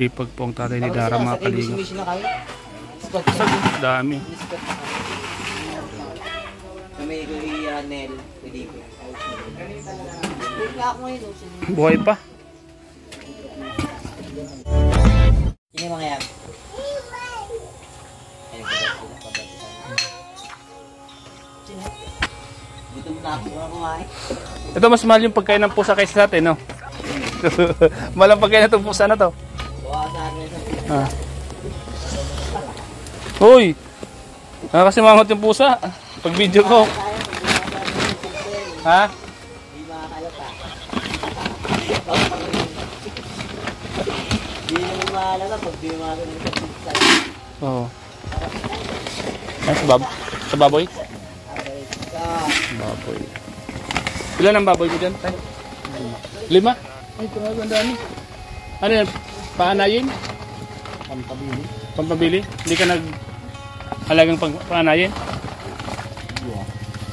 Sipag po ang tatay ni Dara, mga kalingap. Dami. Buhay pa. Ini mga yan. Ito mas mahal yung pagkain ng pusa kaysa sa atin, no? Mahal ang pagkain ng pusa na to. Ah. Hoy! Nakakasimangot yung pusa. Pag video ko. Ha? Hindi makakalata. Hindi naman mahalata pag di makalata. Oo. Ay, sa baboy? Baboy. Ilan ang baboy mo dyan? 5? Ay, grabe, ang dami. Ano yan? Paanayin? Pampabili. Pampabili? Hindi ka nag-halagang paanayin?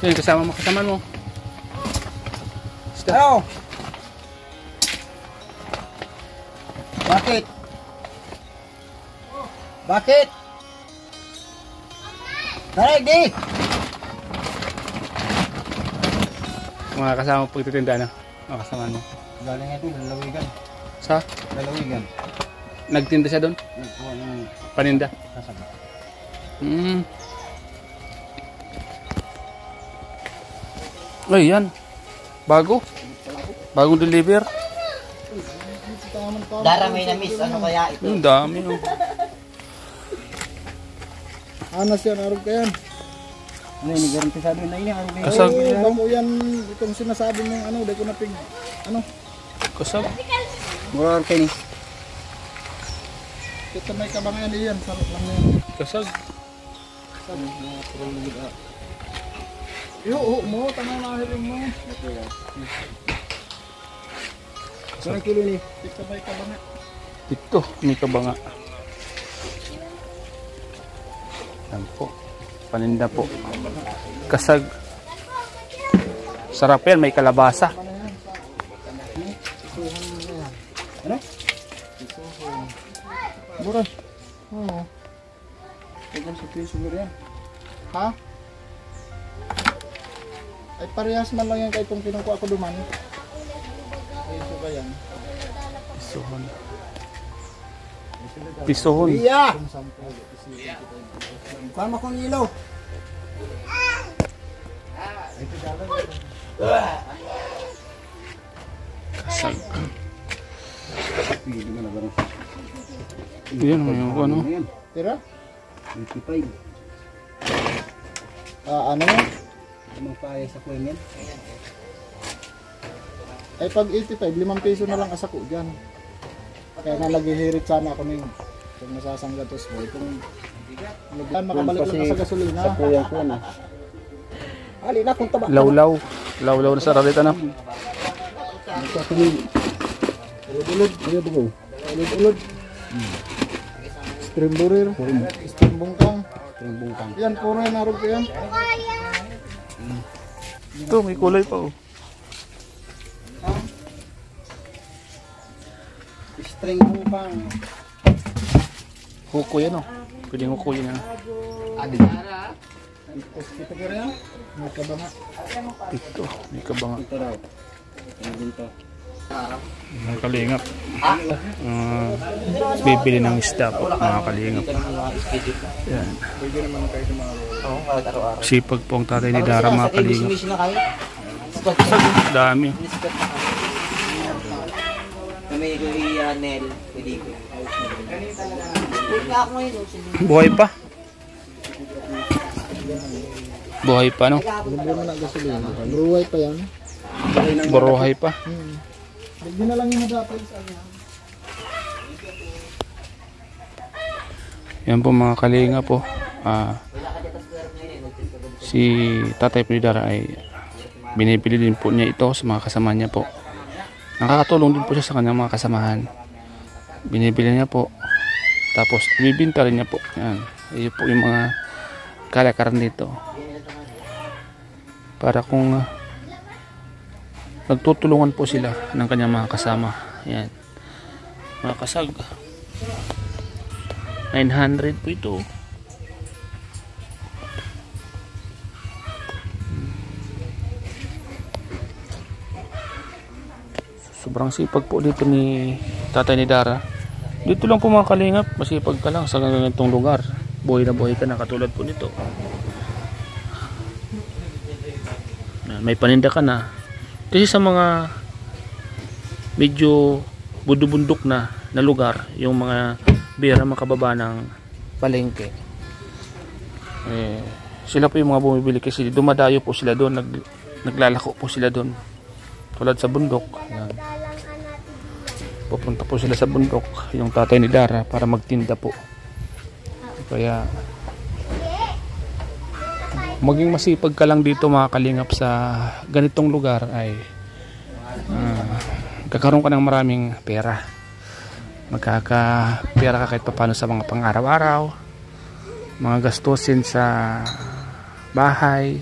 Yan, kasama mo. Hello! Bakit? Bakit? Tarik di! Mga kasama mo pagtitinda na. Mga kasama mo. Galing ito, lalawigan. Sa? Lalawigan. Nagtinda siya doon? Nagkuha ng Paninda? sasama. Ay, yan. Bago. Bagong deliver. Dara may na-miss. Ano kaya ito? Ang dami. Oh. Anas yan, arog ka yan. Ano yung garanti sabi na ini? Ano Kasag. Bamo yan, itong sinasabi mong ano, dahil ko napig, ano. Kasag. mura kayo ni. Kita may kabangan yan, sarap lang yan. Kasag. Iyo, mo, tanong na hiling mo. Sarang kilo ni, kita may kabangan. Ito, may kabanga. Yan po. Paninda po. Kasag. Sarap yan, may kalabasa. Ano? Mura. Oo. Tignan sa piso mo yan. Ha? Ay parehas man lang yan kay kung kinukuha ko duman. Piso ba yan? Pisohon. Pisohon. Iya! Kuha mo kong ilaw. Kasag. Yan, may ano. Tira? 25. Ano yan? Anong kaya sa kuya yan? Ay pag 85, 5 piso na lang asako dyan. Kaya nga naghihirit sana ako ng kung masasanggatos mo. Kung makabalik lang ka sa gasolina. Sa kuya ko na. Ali na kung taba. Lawlaw. Lawlaw na sa rarita na. Ulod-ulod. Ulod-ulod. Stream burir. Stream bungkang. Yan, puro yan narog ko yan. Ito, may kulay pa oh. String bungkang. Huko yan oh. Pwedeng huko yan. Kita ko rin yan. May kabanga. Ito, may kabanga. Ito raw. Ano dito? Mga kalingap. Bibili ng isda po, mga kalingap. Yan. Sipag po ang tatay ni Dara, mga kalingap. Dami. Kami ko i-anel. Pwede ko. Buhay pa. Buhay pa, no? Libre mo na gasolina. Buruhay pa yan. Buruhay pa. Hindi na lang yung dapat sa kanya. Yan po mga kalinga po. Si Tatay Pidara ay binibili din po niya ito sa mga kasama niya po. Nakakatulong din po siya sa kanyang mga kasamahan. Binibili niya po. Tapos ibibinta rin niya po. Yan. Iyon po yung mga kalakaran dito. Para kung nagtutulungan po sila ng kanyang mga kasama. Yan. Mga kasag. 900 po ito. Sobrang sipag po dito ni tatay ni Dara. Dito lang po mga kalingap, masipag ka lang sa ganitong lugar. Buhay na buhay ka na katulad po nito. May paninda ka na. Kasi sa mga medyo budubundok na lugar, yung mga bira makababa ng palengke, sila po yung mga bumibili kasi dumadayo po sila doon, naglalako po sila doon tulad sa bundok. Yan. Pupunta po sila sa bundok yung tatay ni Dara para magtinda po. Kaya maging masipag ka lang dito mga kalingap sa ganitong lugar ay kakaroon ka ng maraming pera. Magkakapera ka kahit paano sa mga pang-araw-araw, mga gastusin sa bahay,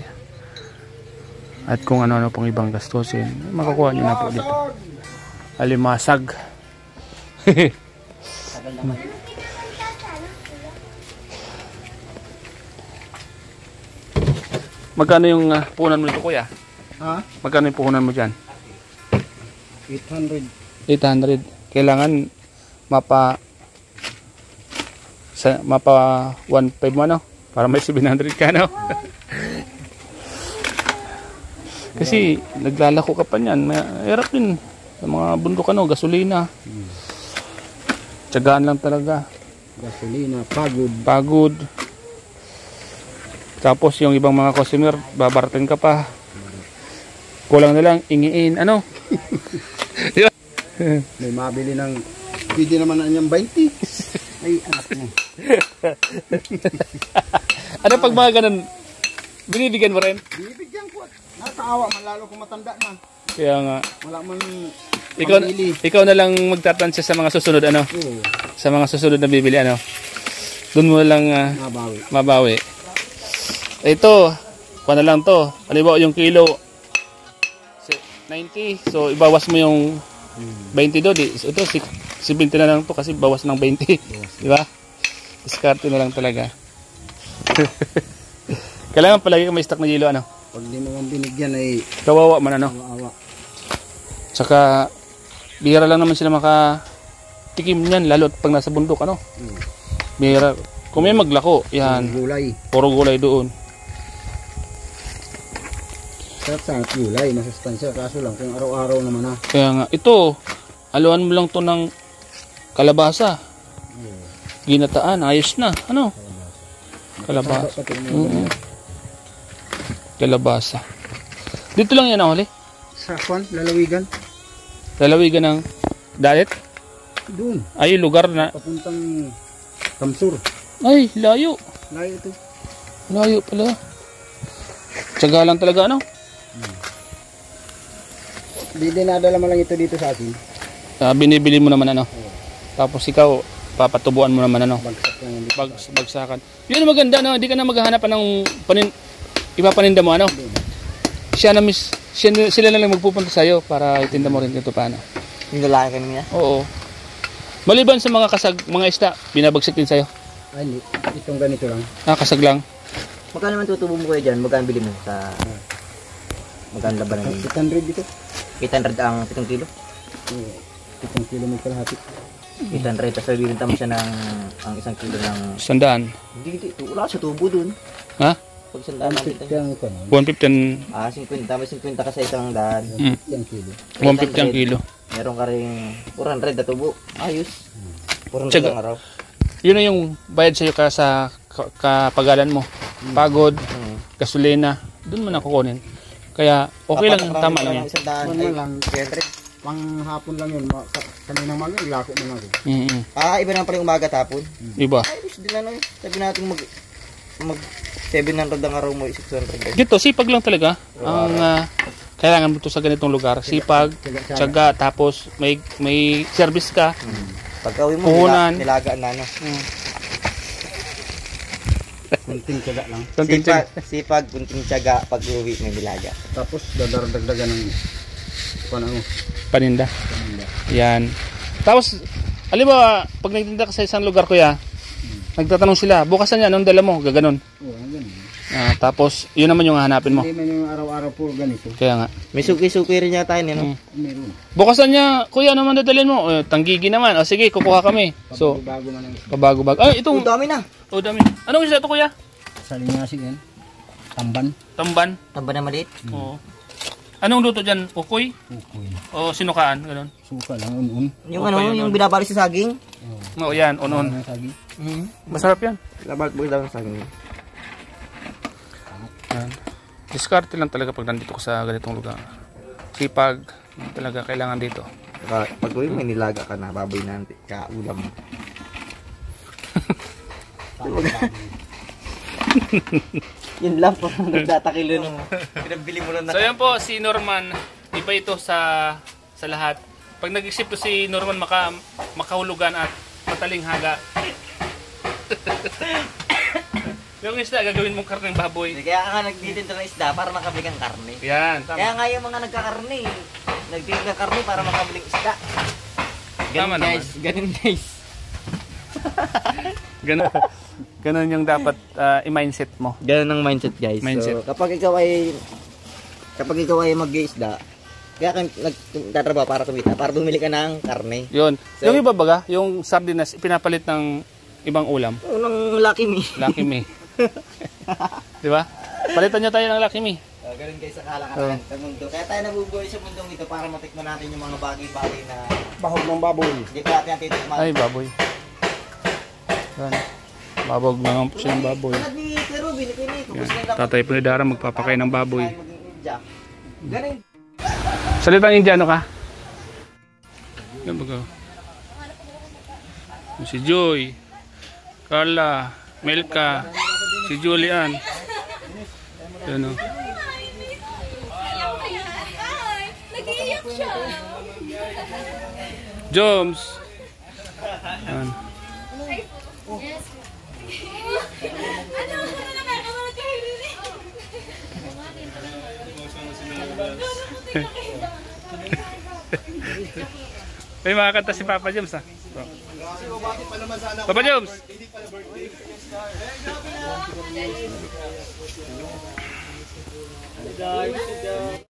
at kung ano-ano pong ibang gastusin, makukuha nyo na po dito. Alimasag. Magkano yung puhunan mo nito, kuya? Ha? Magkano yung puhunan mo dyan? 800. 800. Kailangan mapa 1.5 mo, ano? Para may 700 ka, no? Kasi naglalako ka pa niyan. Hirap din sa mga bundok, ano, gasolina. Tiyagaan lang talaga. Gasolina, pagod. Pagod. Tapos yung ibang mga customer, babarating ka pa. Kulang na lang, ingiin, ano? Diba? May mabili ng, pwede naman na niyang 20. Ay, anak mo. Ano pag mga ganun, binibigyan mo rin? Bibigyan ko. Nakakaawa man lalo kung matanda na. Kaya nga. Wala man ikaw na lang magtatansya sa mga susunod, ano? Oo. Sa mga susunod na bibili, ano? Doon mo lang mabawi. Ito, paano lang to? Halimbawa yung kilo 90, so ibawas mo yung 20 doon. Ito 70 na lang to kasi bawas ng 20. Di ba? Diskarte na lang talaga. Kailangan palagi ka may stock na yelo, ano? Pag di mo man binigyan ay Kawawa man, ano? kawawa. Tsaka bihira lang naman sila makatikim niyan, lalo pag nasa bundok, ano? Bihira. Kung may maglako, yan. Gulay. Puro gulay doon. Sarap sa gulay, masustansya. Kaso lang kung araw-araw naman na. Kaya nga, ito, aluan mo lang to ng kalabasa. Ginataan, ayos na. Ano? Kalabasa. Kalabasa. Dito lang yan, huli. Sa kwan, lalawigan. Lalawigan ng diet. Doon. Ay, lugar na. Papuntang Kamsur. Ay, layo. Layo ito. Layo pala. Tiyaga lang talaga, ano? Di dinadala mo lang ito dito sa atin. Binibili mo naman, ano? Tapos ikaw, papatubuan mo naman, ano? Bagsak lang yung Bagsakan. Yun ang maganda, no? Hindi ka na maghahanap ng ipapaninda mo, ano? Sila na lang magpupunta sa'yo para itinda mo rin ito paano. Yung lalaki kanina? Oo. Maliban sa mga mga isda, binabagsak din sa'yo. Ay, hindi. Itong ganito lang. Kasag lang. Magkano naman tutubo mo kuya dyan? Magkano bili mo sa... Magkano laban ng 800 dito. 800 ang 7 kilo? Oo. 7 kilo may kalahati. 800. Tapos bibinta mo siya ng ang 1 kilo ng... 100. Hindi. Wala sa tubo dun. Ha? Pag 100 ang kita. 150 ang ito. 150 50. May 50 ka sa isang daan. 150 ang kilo. 150 ang kilo. Meron ka rin 400 na tubo. Ayos. 400 Tsaga. ang araw. Yun na yung bayad sa'yo sa kapagalan mo. Pagod, gasolina, doon mo na kukunin. Kaya okay lang, tama lang yan. Isang daan. Ano Ay, lang. 300. Pang hapon lang yun. Kanina mag ilako mo na rin. Iba naman pala yung umaga tapon. Diba? Ayos din ano. Sabi natin mag 700 ang araw mo, 600. Dito, sipag lang talaga. Ang kailangan mo to sa ganitong lugar. Sipag, tiyaga, tapos may service ka. Pagka uwi mo, Puhunan. nilagaan na ano. Kunting tiyaga lang. Sipag, kunting tiyaga, pag uwi may nilaga. Tapos dadaragdagan ng ano. Paninda. Yan. Tapos, Alam mo, pag nagtinda ka sa isang lugar, kuya, nagtatanong sila, bukasan niya, anong dala mo? Gaganon. Oo, ganun. Tapos, yun naman yung hahanapin mo. Hindi man yung araw-araw po ganito. Kaya nga. May suki-suki rin yata yun, no? Meron. Bukasan niya, kuya, ano man dadalhin mo? Tanggigi naman. O sige, kukuha kami. So, Bago man ang kabago-bago. Ay, itong, Ang dami na. oh, dami. Anong isda ito, kuya? salinyasig yan. Tamban. Tamban. Tamba na maliit. Oo. Anong luto dyan? Ukoy? Ukoy. O sinukaan? Ganon. Suka lang, un-un. Yung Okay, ano, yun, yung no? binabali sa saging. Oo, yan. On-on. Ang sagi. Masarap yan. Binabali sa saging. Yan. Diskarte lang talaga pag nandito ka sa ganitong lugar. Sipag, talaga kailangan dito. Pag uwi mo, nilaga ka na, baboy na, kaulam mo. Yun lang po, nagtatakilo nung pinabili mo lang na. So yan po, si Norman, iba ito sa lahat. Pag nag-isip to si Norman makahulugan at mataling haga. Yung isda, gagawin mong karneng baboy. Kaya nga nagtitinda ng isda para makabili kang karne. Yan, tama. Kaya nga yung mga nagkakarne, nagtitinda ng karne para makabili ng isda. Tama Ganun guys, ganun guys. Ganun yung dapat i-mindset mo. Ganun ang mindset guys. Mindset. So, kapag ikaw ay mag-isda, kaya kang nagtatrabaho para kumita, para bumili ka ng karne. Yun. So, Yung iba baga, yung sardinas, pinapalit ng ibang ulam. Unang Lucky Me. Lucky Me. Di ba? Palitan nyo tayo ng Lucky Me. Ganun guys, akala ka naman sa mundo. Kaya tayo nabubuhay sa mundong ito para matikman natin yung mga bagay-bagay na Bahog ng baboy. hindi pa natin titikman. Ay, baboy. Yan. Babog naman po siya ng baboy. Tulad ni Kuya Ruben, Yan. Tatay Pinidara magpapakain ng baboy. Ganun. Salitang Indiano ka? Yan baga. Si Joy, Carla, Melka, si Julian. Yan o. Nag-iiyak siya. Joms. Yan. Ano nakakamulat ka hindi? May makakanta si Papa Joms ha. Papa Joms. Guys,